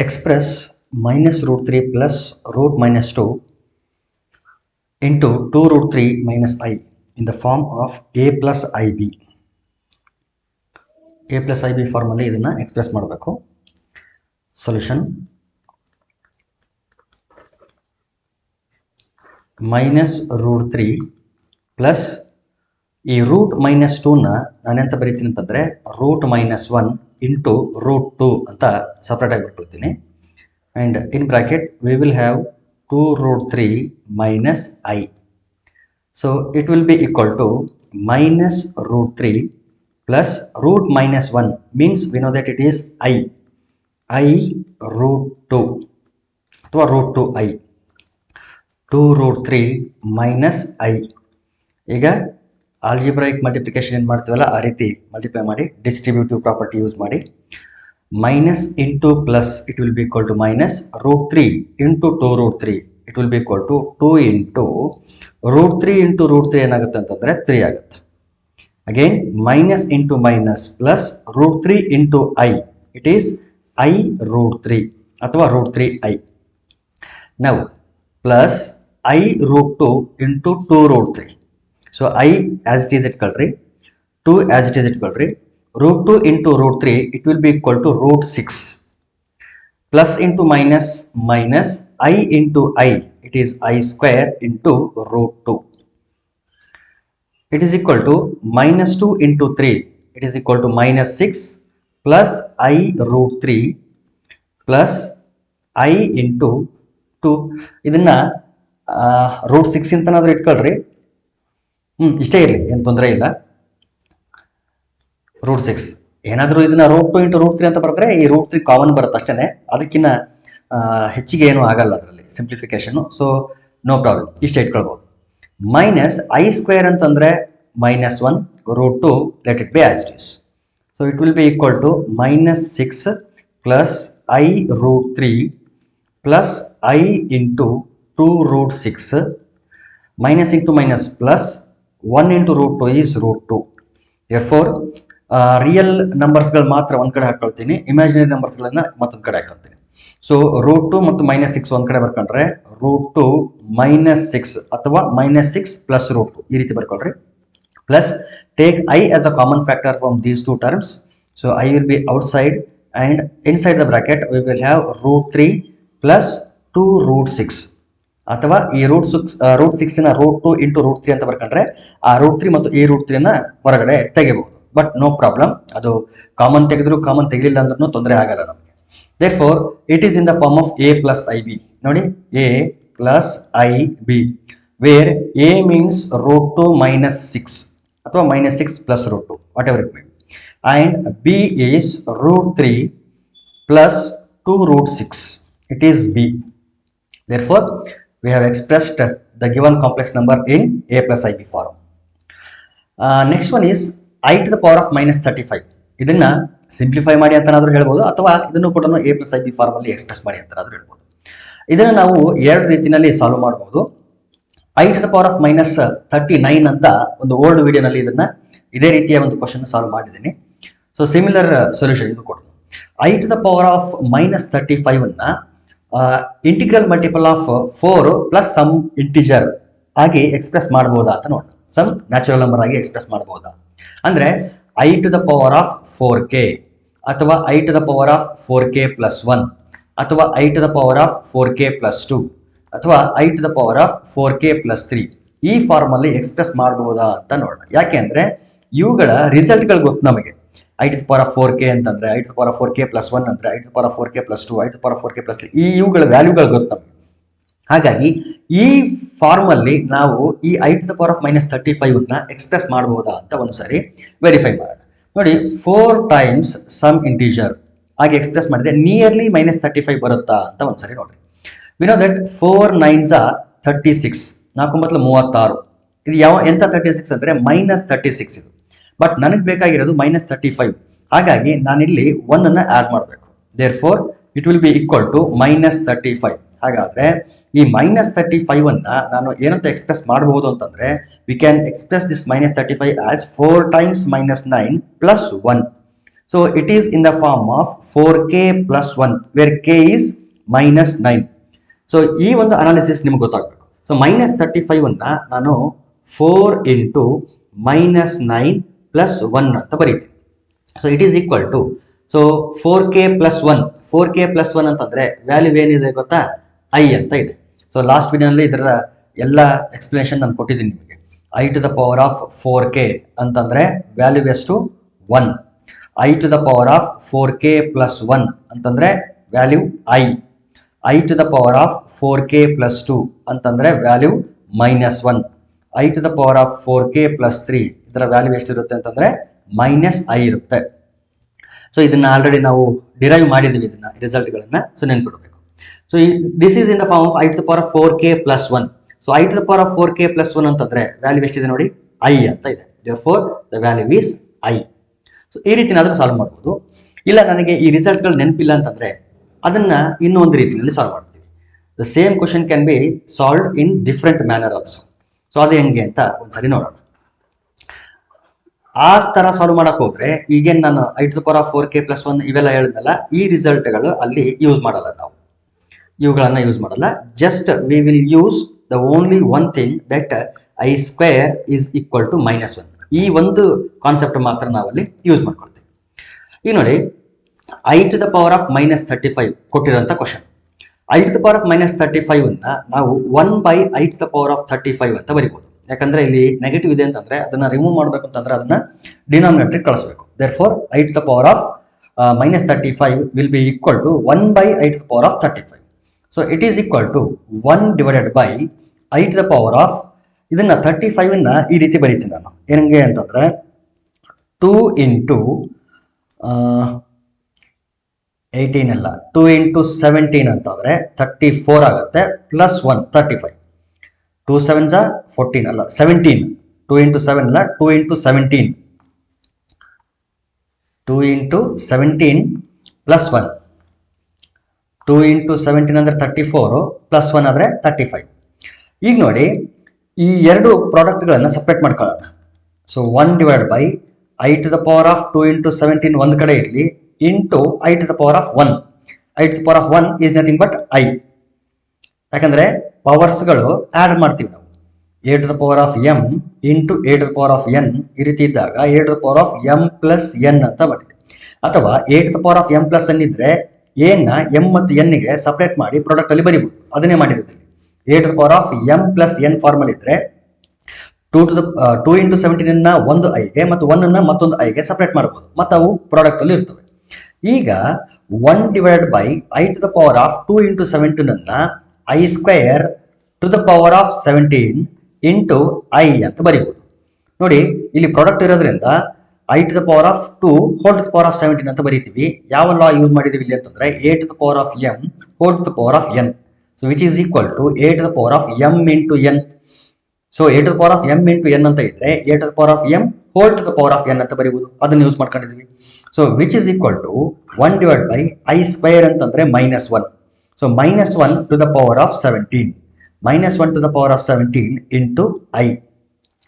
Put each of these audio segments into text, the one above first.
express minus root 3 plus root minus 2 into 2 root 3 minus I in the form of a plus ib. a plus ib ಫಾರ್ಮಲ್ಲಿ ಇದನ್ನು express ಮಾಡಬೇಕು. Solution minus root 3 plus ಈ root minus 2ನ ನಾನೆಂತ ಬರೀತೀನಿ ಅಂತಂದರೆ root minus 1 into root 2 ಅಂತ ಸಪ್ರೇಟಾಗಿ ಬರ್ಕೊಳ್ತೀನಿ. And in bracket we will have 2 root 3 minus I. So it will be equal to minus root 3 plus root minus 1 means we know that it is I root 2 ಅಥವಾ root 2I 2 root 3 minus I. ಈಗ algebraic multiplication ಏನು ಮಾಡ್ತೀವಲ್ಲ ಆ ರೀತಿ multiply ಮಾಡಿ distributive property use ಮಾಡಿ minus into plus it will be equal to minus root 3 into 2 root 3 it will be equal to 2 into root 3 into root 3 ಏನಾಗುತ್ತೆ ಅಂತಂದರೆ 3 ಆಗುತ್ತೆ. Again minus into minus plus root 3 into I it is I root 3 ಅಥವಾ root 3I. Now plus I root 2 into 2 root 3. So I as it is ಇಟ್ಕೊಳ್ರಿ 2 as it is ಇಟ್ಕೊಳ್ರಿ root 2 into root 3 it will be equal to root 6 plus into minus minus I into I it is I square into root 2 it is equal to minus 2 into 3 it is equal to minus 6 plus I root 3 plus I into 2 ಇದನ್ನ root 6 ಅಂತನಾದ್ರೂ ಇಟ್ಕೊಳ್ರಿ ಇಷ್ಟೇ ಇರಲಿ ಏನು ತೊಂದರೆ ಇಲ್ಲ. Root 6 ಏನಾದರೂ ಇದನ್ನ root 2 into root 3 ಅಂತ ಬರೆದ್ರೆ ಈ ರೂಟ್ 3 ಕಾಮನ್ ಬರುತ್ತೆ ಅಷ್ಟೇ, ಅದಕ್ಕಿಂತ ಹೆಚ್ಚಿಗೆ ಏನೂ ಆಗಲ್ಲ ಅದರಲ್ಲಿ ಸಿಂಪ್ಲಿಫಿಕೇಶನು. ಸೊ ನೋ ಪ್ರಾಬ್ಲಮ್, ಇಷ್ಟೇ ಇಟ್ಕೊಳ್ಬೋದು. ಮೈನಸ್ ಐ ಸ್ಕ್ವೇರ್ ಅಂತಂದರೆ minus 1 root 2 let it be as it is. So it will be equal to minus 6 plus I root 3 plus I into 2 root 6 minus into minus plus 1 into root 2 is root 2. Therefore real ನಂಬರ್ಸ್ಗಳು ಮಾತ್ರ ಒಂದು ಕಡೆ ಹಾಕೊಳ್ತೀನಿ, imaginary ನಂಬರ್ಸ್ಗಳನ್ನು ಮತ್ತೊಂದು ಕಡೆ ಹಾಕೊಳ್ತೀನಿ. So root 2 ಮತ್ತು minus 6 ಒಂದು ಕಡೆ ಬರ್ಕೊಂಡ್ರೆ root 2 minus 6 ಅಥವಾ minus 6 plus root 2 ಈ ರೀತಿ ಬರ್ಕೊಳ್ರಿ. Plus take i as a common factor from these two terms. So i will be outside and inside the bracket we will have root 3 plus 2 root 6 ಅಥವಾ ಈ root 6ನ root 2 into root 3 ಅಂತ ಬರ್ಕೊಂಡ್ರೆ ಆ root 3 ಮತ್ತು ಈ root 3ನ ಹೊರಗಡೆ ತೆಗಿಬಹುದು. ಬಟ್ ನೋ ಪ್ರಾಬ್ಲಮ್, ಅದು ಕಾಮನ್ ತೆಗೆದ್ರು ಕಾಮನ್ ತೆಗಿಲಿಲ್ಲ ಅಂದ್ರೂ ತೊಂದರೆ ಆಗಲ್ಲ ನಮಗೆ. Therefore it is in the form of a plus i b. ನೋಡಿ a plus i b where a means root 2 minus 6 ಅಥವಾ minus 6 plus root 2 whatever it mean, and b is root 3 plus 2 root 6 it is b. Therefore we have expressed the given complex number in a plus ib form. Next one is I to the power of minus 35. ಇದನ್ನ simplify ಮಾಡಿ ಅಂತನಾದ್ರೂ ಹೇಳ್ಬೋದು ಅಥವಾ ಇದನ್ನು ಕೂಡ a plus ib form ಅಲ್ಲಿ express ಮಾಡಿ ಅಂತನಾದ್ರೂ ಹೇಳ್ಬೋದು. ಇದನ್ನ ನಾವು ಎರಡು ರೀತಿಯಲ್ಲಿ ಸಾಲ್ವ್ ಮಾಡಬಹುದು. I to the power of minus 39 ಅಂತ ಒಂದು ಓಲ್ಡ್ ವಿಡಿಯೋನಲ್ಲಿ ಇದನ್ನ ಇದೇ ರೀತಿಯ ಒಂದು ಕ್ವಶನ್ ಸಾಲ್ವ್ ಮಾಡಿದ್ದೀನಿ. ಸೊ ಸಿಮಿಲರ್ ಸೊಲ್ಯೂಷನ್ ಇದು ಕೂಡ. I to the power of minus 35 ಅನ್ನ integral multiple of 4 plus some integer ಆಗಿ ಎಕ್ಸ್ಪ್ರೆಸ್ ಮಾಡ್ಬೋದಾ ಅಂತ ನೋಡಿ. ಸಮ್ ನ್ಯಾಚುರಲ್ ನಂಬರ್ ಆಗಿ ಎಕ್ಸ್ಪ್ರೆಸ್ ಮಾಡ್ಬೋದಾ ಅಂದರೆ i to the power of 4k ಅಥವಾ i to the power of 4k plus 1 ಅಥವಾ i to the power of 4k plus 2 ಅಥವಾ i to the power of 4k plus 3 ಈ ಫಾರ್ಮಲ್ಲಿ express ಮಾಡ್ಬೋದಾ ಅಂತ ನೋಡೋಣ. ಯಾಕೆ ಅಂದರೆ ಇವುಗಳ ರಿಸಲ್ಟ್ಗಳು ಗೊತ್ತು ನಮಗೆ. I to the power of 4k ಅಂತಂದರೆ i to the power of 4k plus 1 ಅಂದರೆ i to the power of 4k plus 2 i to the power of 4k plus 3 ಇವುಗಳ ವ್ಯಾಲ್ಯೂಗಳು ಗೊತ್ತು ನಮಗೆ. ಹಾಗಾಗಿ ಈ ಫಾರ್ಮಲ್ಲಿ ನಾವು ಈ i to the power of minus 35ನ ಎಕ್ಸ್ಪ್ರೆಸ್ ಮಾಡ್ಬೋದಾ ಅಂತ ಒಂದು ಸಾರಿ ವೆರಿಫೈ ಮಾಡೋಣ. ನೋಡಿ 4 ಟೈಮ್ಸ್ ಸಮ್ ಇಂಟೀಜರ್ ಆಗಿ ಎಕ್ಸ್ಪ್ರೆಸ್ ಮಾಡಿದೆ ನಿಯರ್ಲಿ ಮೈನಸ್ 35 ಬರುತ್ತಾ ಅಂತ ಒಂದು ಸಾರಿ ನೋಡ್ರಿ. We know that 4 9s 36 36. ಇದು ಎಂತ 36 ಅಂದರೆ ಮೈನಸ್ 36 ಇದು. ಬಟ್ ನನಗೆ ಬೇಕಾಗಿರೋದು ಮೈನಸ್ 35. ಹಾಗಾಗಿ ನಾನಿಲ್ಲಿ 1 ಆ್ಯಡ್ ಮಾಡಬೇಕು. Therefore it will be equal to minus 35. ಹಾಗಾದರೆ ಈ ಮೈನಸ್ 35 ನಾನು ಏನಂತ ಎಕ್ಸ್ಪ್ರೆಸ್ ಮಾಡಬಹುದು ಅಂತಂದರೆ we can express this minus 35 as 4 times minus 9 plus 1. So it is in the form of 4k plus 1 where k is -9. So ಈ ಒಂದು analysis ನಿಮ್ಗೆ ಗೊತ್ತಾಗಬೇಕು. ಸೊ -35 ಅನ್ನ ನಾನು 4 into -9 plus 1 ಅಂತ ಬರೀತೀನಿ. So it is equal to so 4k plus 1 4k plus 1 ಅಂತಂದ್ರೆ value ಏನಿದೆ ಗೊತ್ತಾ, ಐ ಅಂತ ಇದೆ. ಸೊ ಲಾಸ್ಟ್ ವಿಡಿಯೋನಲ್ಲಿ ಇದರ ಎಲ್ಲ ಎಕ್ಸ್ಪ್ಲನೇಷನ್ ನಾನು ಕೊಟ್ಟಿದ್ದೀನಿ ನಿಮಗೆ. I to the power of 4k ಅಂತಂದ್ರೆ ವ್ಯಾಲ್ಯೂ ಎಷ್ಟು 1. I to the power of 4k plus 1 ಅಂತಂದ್ರೆ value i to the power of 4k plus 2 ಅಂತಂದ್ರೆ value -1. I to the power of 4k plus 3 ಇದರ value ಎಷ್ಟಿರುತ್ತೆ ಅಂತಂದ್ರೆ -i ಇರುತ್ತೆ. So ಇದನ್ನ already ನಾವು ಡಿರೈವ್ ಮಾಡಿದ್ದೀವಿ ಇದನ್ನ ರಿಸಲ್ಟ್ಗಳನ್ನ. ಸೊ ನೆನ್ಪಿಡಬೇಕು. So this is in the form of i to the power of 4k plus 1. So i to the power of 4k plus 1 ಅಂತಂದ್ರೆ ವ್ಯಾಲ್ಯೂ ಎಷ್ಟಿದೆ ನೋಡಿ, ಐ ಅಂತ ಇದೆ. Therefore the value is I. So ಈ ರೀತಿನಾದ್ರೂ solve ಮಾಡ್ಬೋದು. ಇಲ್ಲ ನನಗೆ ಈ ರಿಸಲ್ಟ್ಗಳು ನೆನಪಿಲ್ಲ ಅಂತಂದ್ರೆ ಅದನ್ನ ಇನ್ನೊಂದು ರೀತಿಯಲ್ಲಿ ಸಾಲ್ವ್ ಮಾಡ್ತೀವಿ. The same question can be solved in different manner also. So ಅದು ಹೆಂಗೆ ಅಂತ ಒಂದ್ಸರಿ ನೋಡೋಣ. ಆ ತರ ಸಾಲ್ವ್ ಮಾಡಕ್ ಹೋದ್ರೆ ಈಗೇನು ನಾನು i to the power of 4k plus 1 ಇವೆಲ್ಲ ಹೇಳಿದ್ನಲ್ಲ, ಈ ರಿಸಲ್ಟ್ಗಳು ಅಲ್ಲಿ ಯೂಸ್ ಮಾಡಲ್ಲ. ನಾವು ಇವುಗಳನ್ನ ಯೂಸ್ ಮಾಡಲ್ಲ. Just we will use the only one thing that i square is equal to -1. ಈ ಒಂದು ಕಾನ್ಸೆಪ್ಟ್ ಮಾತ್ರ ನಾವಲ್ಲಿ ಯೂಸ್ ಮಾಡ್ಕೊಳ್ತೀವಿ. ಈಗ ನೋಡಿ, i to the power of -35 ಕೊಟ್ಟಿರೋಂಥ question. I to the power of -35 ಅನ್ನ ನಾವು 1/i to the power of 35 ಅಂತ ಬರಿಬಹುದು. ಯಾಕಂದ್ರೆ ಇಲ್ಲಿ ನೆಗೆಟಿವ್ ಇದೆ ಅಂತಂದ್ರೆ ಅದನ್ನ ರಿಮೂವ್ ಮಾಡಬೇಕು ಅಂತಂದ್ರೆ ಅದನ್ನ ಡಿನಾಮಿನೇಟರ್ ಕಳಿಸಬೇಕು. Therefore i to the power of -35 will be equal to 1/i to the power of 35. So it is equal to 1 divided by i to the power of, ಇದನ್ನ 35 ಅನ್ನ ಈ ರೀತಿ ಬರೀತೀನಿ ನಾನು. ಹೆಂಗೆ ಅಂತಂದ್ರೆ 2 into 18 ಅಲ್ಲ, 2 into 17 ಅಂತಂದ್ರೆ 34 ಆಗುತ್ತೆ, ಪ್ಲಸ್ 1 35. 2 7s are 14 ಅಲ್ಲ 17. 2 into 7 ಅಲ್ಲ, 2 into 17. 2 into 17 plus 1. 2 into 17 ಅಂದ್ರೆ 34 ಪ್ಲಸ್ 1 ಆದರೆ 35. ಈಗ ನೋಡಿ, ಈ ಎರಡು ಪ್ರಾಡಕ್ಟ್ಗಳನ್ನ ಸಪ್ರೇಟ್ ಮಾಡ್ಕೊಳ್ಳೋಣ. So 1 divided by i to the power of 2 into 17 ಒಂದು ಕಡೆ ಇರಲಿ, into i to the power of 1. i to the power of 1 is nothing but i. ಯಾಕಂದ್ರೆ ಪವರ್ಸ್ಗಳು ಆಡ್ ಮಾಡ್ತೀವಿ ನಾವು. a to the power of m into a to the power of n ಈ ರೀತಿ ಇದ್ದಾಗ a to the power of m plus n ಅಂತ ಮಾಡಿದೆ. ಅಥವಾ a to the power of m plus n ಇದ್ರೆ a ನ m ಮತ್ತು n ಗೆ ಸಪರೇಟ್ ಮಾಡಿ ಪ್ರಾಡಕ್ಟ್ ಅಲ್ಲಿ ಬರಿಬಹುದು. ಅದನ್ನೇ ಮಾಡಿರೋದು. a to the power of m plus n formal ಇದ್ರೆ 2 into 17 ಅನ್ನ ಒಂದು i ಗೆ ಮತ್ತು 1 ಅನ್ನ ಮತ್ತೊಂದು i ಗೆ ಸಪರೇಟ್ ಮಾಡಬಹುದು. ಮತ್ತು ಅವು ಪ್ರಾಡಕ್ಟ್ ಅಲ್ಲಿ ಇರ್ತವೆ. ಈಗ 1 divided by i to the power of 2 into 17 ಅನ್ನ i square to the power of 17 into i ಅಂತ ಬರೀಬಹುದು. ನೋಡಿ, ಇಲ್ಲಿ ಪ್ರಾಡಕ್ಟ್ ಇರೋದ್ರಿಂದ i to the power of 2 whole to the power of 17 ಅಂತ ಬರೀತೀವಿ. ಯಾವ ಲಾ ಯೂಸ್ ಮಾಡಿದೀವಿ ಇಲ್ಲಿ ಅಂತಂದ್ರೆ a to the power of m whole to the power of n. So which is equal to a to the power of m into n. So a to the power of m into n ಅಂತ ಇದ್ರೆ a to the power of m whole to the power of n ಅಂತ ಬರೀಬಹುದು. ಅದನ್ನು use ಮಾಡ್ಕೊಂಡಿದ್ವಿ. So which is equal to 1 divided by i square ಅಂತಂದ್ರೆ -1. So -1 to the power of 17. -1 to the power of 17 into i.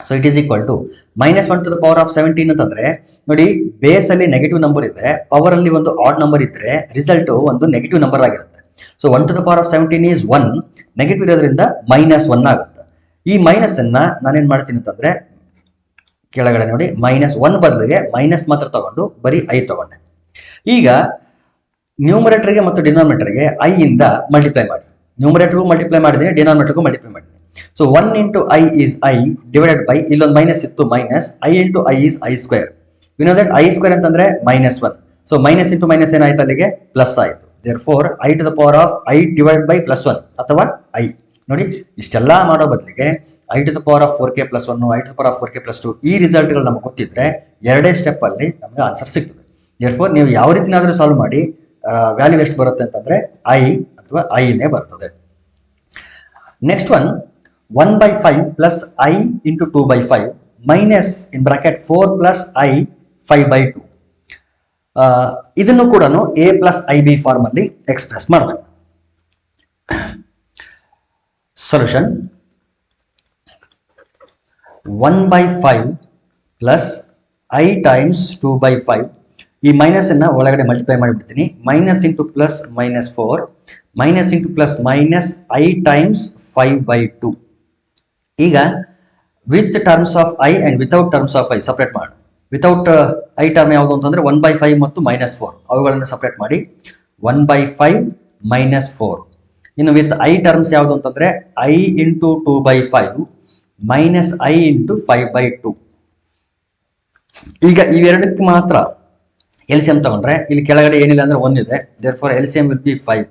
So it is equal to -1 to the power of 17 ಅಂತಂದ್ರೆ ನೋಡಿ, base ಅಲ್ಲಿ negative number ಇದೆ, power ಅಲ್ಲಿ ಒಂದು odd number ಇದ್ರೆ result ಒಂದು negative number ಆಗಿರುತ್ತೆ. So 1 to the power of 17 is 1, negative ಇರೋದ್ರಿಂದ -1 ಆಗುತ್ತೆ. ಈ ಮೈನಸ್ ಅನ್ನ ನಾನೇನ್ ಮಾಡ್ತೀನಿ ಅಂತಂದ್ರೆ ಕೆಳಗಡೆ ನೋಡಿ, -1 ಬದಲಿಗೆ ಮೈನಸ್ ಮಾತ್ರ ತಗೊಂಡು ಬರೀ i ತಗೊಂಡೆ. ಈಗ ನ್ಯೂಮರೇಟರ್ಗೆ ಮತ್ತು ಡಿನಾಮಿನೇಟರ್ಗೆ i ಇಂದ ಮಲ್ಟಿಪ್ಲೈ ಮಾಡಿ. ನ್ಯೂಮರೇಟರ್ಗೂ ಮಲ್ಟಿಪ್ಲೈ ಮಾಡಿದ್ದೀನಿ, ಡಿನಾಮಿನೇಟರ್ಗೂ ಮಲ್ಟಿಪ್ಲೈ ಮಾಡಿದ್ದೀನಿ. So 1 into i is i divided by, ಇಲ್ಲೊಂದು ಮೈನಸ್ ಇತ್ತು, minus i into i is i square. V know that i square ಅಂತಂದ್ರೆ -1. ಸೊ ಮೈನಸ್ ಇಂಟು ಮೈನಸ್ ಏನಾಯ್ತು, ಅಲ್ಲಿಗೆ ಪ್ಲಸ್ ಆಯಿತು. Therefore i to the power of i divide by +1 ಅಥವಾ i. ನೋಡಿ, ಇಷ್ಟೆಲ್ಲ ಮಾಡೋ ಬದಲಿಗೆ i to the power of 4k plus 1, i to the power of 4k plus 2 ಈ ರಿಸಲ್ಟ್ಗಳು ನಮಗೆ ಗೊತ್ತಿದ್ರೆ ಎರಡೇ ಸ್ಟೆಪ್ ಅಲ್ಲಿ ನಮಗೆ ಆನ್ಸರ್ ಸಿಗ್ತದೆ. ದೇರ್ಫೋರ್ ನೀವು ಯಾವ ರೀತಿನಾದ್ರೂ ಸಾಲ್ವ್ ಮಾಡಿ ವ್ಯಾಲ್ಯೂ ಎಷ್ಟು ಬರುತ್ತೆ ಅಂತಂದ್ರೆ i ಅಥವಾ i ನೇ ಬರ್ತದೆ. Next one, 1/5 plus i into 2/5 minus in bracket 4 plus i 5/2. ಇದನ್ನು ಕೂಡ a plus ib ಫಾರ್ಮ್ ಅಲ್ಲಿ ಎಕ್ಸ್ಪ್ರೆಸ್ ಮಾಡಬೇಕು. ಸೊಲ್ಯೂಷನ್ 1/5 plus i times 2/5 ಈ ಮೈನಸ್ ಅನ್ನ ಒಳಗಡೆ ಮಲ್ಟಿಪ್ಲೈ ಮಾಡಿಬಿಡ್ತೀನಿ. Minus into plus minus 4 minus into plus minus I times 5/2. ಈಗ with terms of I and without terms of I separate ಮಾಡೋಣ. Without I term ಯಾವುದು ಅಂತಂದ್ರೆ 1/5 ಮತ್ತು -4 ಅವುಗಳನ್ನು ಸಪ್ರೇಟ್ ಮಾಡಿ 1/5 -4. ಇನ್ನು ವಿತ್ I ಟರ್ಮ್ಸ್ ಯಾವುದು ಅಂತಂದ್ರೆ I into 2/5 minus I into 5/2. ಈಗ ಇವೆರಡಕ್ಕೆ ಮಾತ್ರ LCM ತಗೊಂಡ್ರೆ ಇಲ್ಲಿ ಕೆಳಗಡೆ ಏನಿಲ್ಲ ಅಂದ್ರೆ 1 ಇದೆ. therefore LCM will be 5.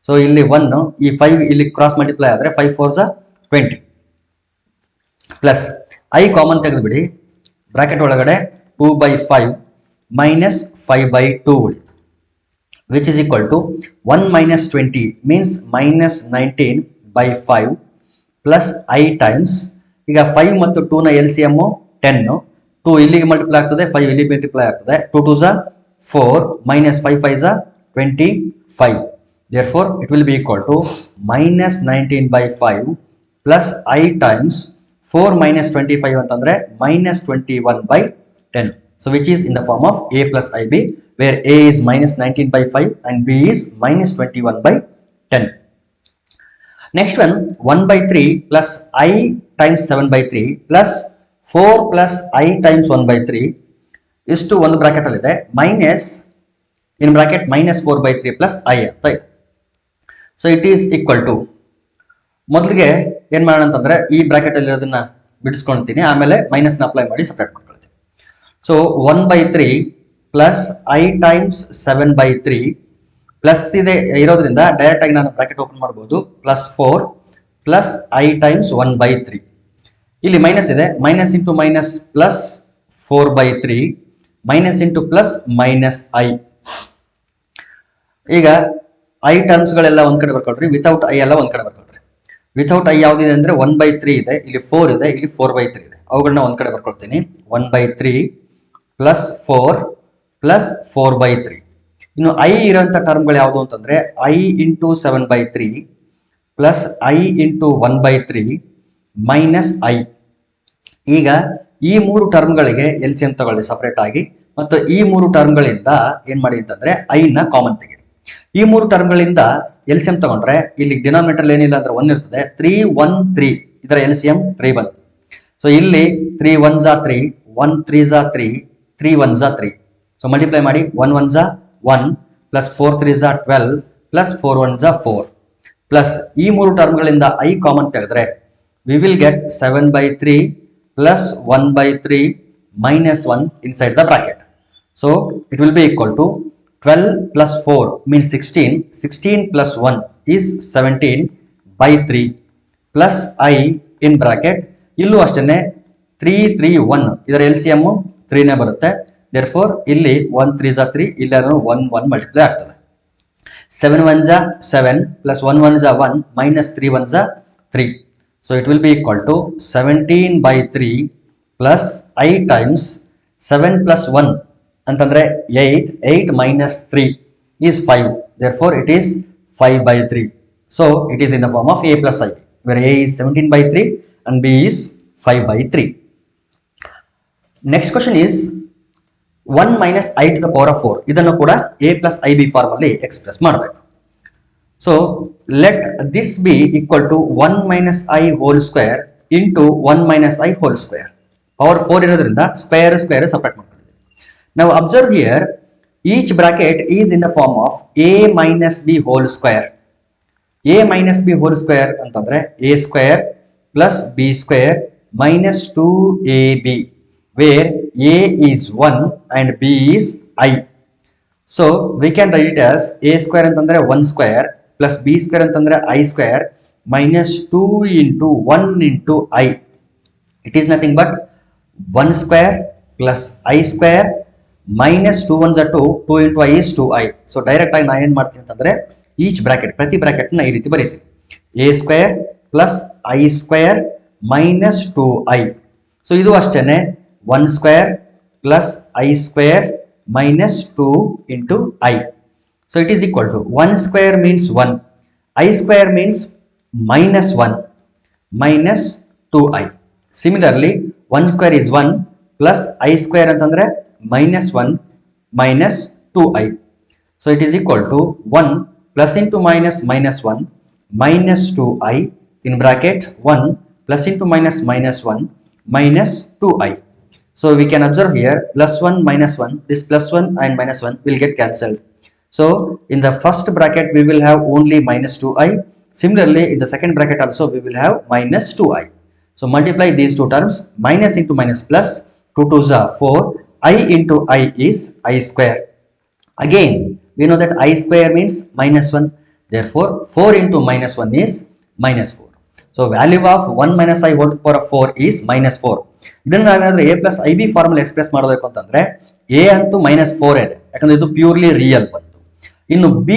So ಇಲ್ಲಿ 1 ಈ 5 ಇಲ್ಲಿ ಕ್ರಾಸ್ ಮಲ್ಟಿಪ್ಲೈ ಆದ್ರೆ 5 4 20 ಪ್ಲಸ್ I ಕಾಮನ್ ತೆಗೆದುಬಿಡಿ. ಬ್ರಾಕೆಟ್ ಒಳಗಡೆ 2/5 ಮೈನಸ್ 5/2 ಉಳಿತು, which is equal to 1 minus 20 means minus 19/5 plus I times. ಈಗ 5 ಮತ್ತು 2 ನ LCM 10, 2 ಇಲ್ಲಿಗೆ ಮಲ್ಟಿಪ್ಲೈ ಆಗ್ತದೆ, 5 ಇಲ್ಲಿಗೆ ಮಲ್ಟಿಪ್ಲೈ ಆಗ್ತದೆ. 2 2 4 minus 5 5 25. therefore it will be equal to minus 19/5 plus I times 4 minus 25 ಅಂತಂದ್ರೆ minus 21/10. so which is in the form of A plus IB, where A is minus 19/5 and B is minus 21/10. next one 1/3 plus I times 7/3 plus 4 plus I times 1/3 ಇಷ್ಟು ಒಂದು bracket ಅಲ್ಲಿ ಇದೆ, minus in bracket minus 4/3 plus I ಅಂತ ಇದೆ. So it is equal to, ಮೊದಲಿಗೆ ಏನ್ ಮಾಡೋಣ ಅಂತಂದ್ರೆ ಈ ಬ್ರಾಕೆಟ್ ಅಲ್ಲಿ ಇರೋದನ್ನ ಬಿಡಿಸ್ಕೊಳ್ತೀನಿ, ಆಮೇಲೆ ಮೈನಸ್ ನ ಅಪ್ಲೈ ಮಾಡಿ ಸಪ್ರೇಟ್ ಮಾಡ್ಕೊಳ್ತೀನಿ. So 1/3 plus I times 7/3 plus ಇದೆ ಇರೋದ್ರಿಂದ ಡೈರೆಕ್ಟ್ ಆಗಿ ನಾನು ಬ್ರಾಕೆಟ್ ಓಪನ್ ಮಾಡಬಹುದು. Plus 4 plus I times 1/3. ಇಲ್ಲಿ ಮೈನಸ್ ಇದೆ, minus into minus plus 4/3 minus into plus minus I. ಈಗ I ಟರ್ಮ್ಸ್ ಗಳೆಲ್ಲ ಒಂದ್ ಕಡೆ ಬರ್ಕೊಳ್ರಿ, ವಿತೌಟ್ I ಎಲ್ಲ ಒಂದ್ ಕಡೆ ಬರ್ಕೊಳ್ರಿ. ವಿತೌಟ್ I ಯಾವ್ದಿದೆ ಅಂದ್ರೆ 1/3 ಇದೆ, ಇಲ್ಲಿ 4 ಇದೆ, ಇಲ್ಲಿ 4/3 ಇದೆ, ಅವುಗಳನ್ನ ಒಂದ್ ಕಡೆ ಬರ್ಕೊಳ್ತೀನಿ. 1/3 ಪ್ಲಸ್ 4 ಪ್ಲಸ್ 4/3. ಇನ್ನು I ಇರೋಂಥ ಟರ್ಮ್ಗಳು ಯಾವುದು ಅಂತಂದ್ರೆ I into 7/3 plus I into 1/3 minus I. ಈಗ ಈ ಮೂರು ಟರ್ಮ್ಗಳಿಗೆ LCM ತಗೊಳ್ಳಿ ಸಪರೇಟ್ ಆಗಿ, ಮತ್ತು ಈ ಮೂರು ಟರ್ಮ್ಗಳಿಂದ ಏನ್ ಮಾಡಿ ಅಂತಂದ್ರೆ I ನ ಕಾಮನ್ ತೆಗೀರಿ. ಈ ಮೂರು ಟರ್ಮ್ಗಳಿಂದ LCM ತಗೊಂಡ್ರೆ ಇಲ್ಲಿ ಡಿನಾಮಿನೇಟರ್ ಏನಿಲ್ಲ ಅಂದ್ರೆ 1 ಇರ್ತದೆ. 3 1 3 ಇದರ LCM 3 ಬಂತು. ಸೊ ಇಲ್ಲಿ 3 1s 3 1 3s 3 3 1s 3. So multiply ಮಾಡಿ 1 1s 1 plus 4 3s 12 plus 4 1s 4 plus ಈ ಮೂರು ಟರ್ಮ್ಗಳಿಂದ I ಕಾಮನ್ ತೆಗೆದ್ರೆ we will get 7/3 plus 1/3 minus 1 inside the bracket. So it will be equal to 12 plus 4 means 16. 16 plus 1 is 17/3 plus I in bracket. ಇಲ್ಲೂ ಅಷ್ಟೇ 3 3 1 ಇದರ LCM 3 ನೇ ಬರುತ್ತೆ. therefore ಇಲ್ಲಿ 1 3s 3 ಇಲ್ಲಿ 1 1 ಮಲ್ಟಿಪ್ಲೈ ಆಗ್ತದೆ. 7 1s 7 plus 1 1s 1 minus 3 1s 3. So it will be equal to 17/3 plus I times 7 plus 1 ಅಂತಂದ್ರೆ 8 8 minus 3 is 5. therefore it is 5/3. so it is in the form of A plus IB, where A is 17/3 and B is 5/3. next question is 1 minus I to the power of 4. ಇದನ್ನು ಕೂಡ A plus IB form ಅಲ್ಲಿ express ಮಾಡಬೇಕು. So let this be equal to 1 minus I whole square into 1 minus I whole square. Power 4 ಇರೋದ್ರಿಂದ square square separate ಮಾಡ್ಕೊಂಡಿದ್ದೀವಿ. Now observe here, each bracket is in the form of A minus B whole square. A minus B whole square ಅಂತಂದ್ರೆ A square plus B square minus 2AB, where A is 1 and B is I. So we can write it as A square ಅಂತಂದ್ರೆ 1 square plus B square ಅಂತಂದ್ರೆ I square minus 2 into 1 into I. It is nothing but 1 square plus I square minus 2 1s 2, 2 into I is 2I. So direct ಆಗಿ ನಾನು ಏನ್ ಮಾಡ್ತೀನಿ ಅಂತಂದ್ರೆ each bracket ಪ್ರತಿ bracket ನ ಈ ರೀತಿ ಬರೀತೀನಿ. A square plus I square minus 2I. So ಇದು ಅಷ್ಟೇನೆ 1 square plus I square minus 2 into I. So it is equal to 1 square means 1, I square means minus 1 minus 2I. Similarly 1 square is 1 plus I square ಅಂತಂದ್ರೆ minus 1 minus 2i. So it is equal to 1 plus into minus minus 1 minus 2i in bracket 1 plus into minus minus 1 minus 2i. So we can observe here plus 1 minus 1, this plus 1 and minus 1 will get cancelled. So in the first bracket we will have only minus 2i. Similarly in the second bracket also we will have minus 2i. So multiply these two terms, minus into minus plus, 2 2s are 4, I into I is I square. Again we know that I square means minus 1, therefore 4 into minus 1 is minus 4. So value of 1 minus I whole to power of 4 is minus 4. ಇದನ್ನು ನಾವೇನಾದ್ರೂ a plus ib formula express ಮಾಡಬೇಕು ಅಂತಂದ್ರೆ a ಅಂತೂ minus 4 ಇದೆ, ಯಾಕಂದ್ರೆ ಇದು purely real ಬಂತು. ಇನ್ನು b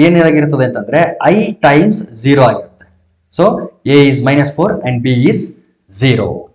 ಏನಾಗಿರ್ತದೆ ಅಂತಂದ್ರೆ I ಟೈಮ್ಸ್ 0 ಆಗಿರುತ್ತೆ. So a is minus 4 and b is 0.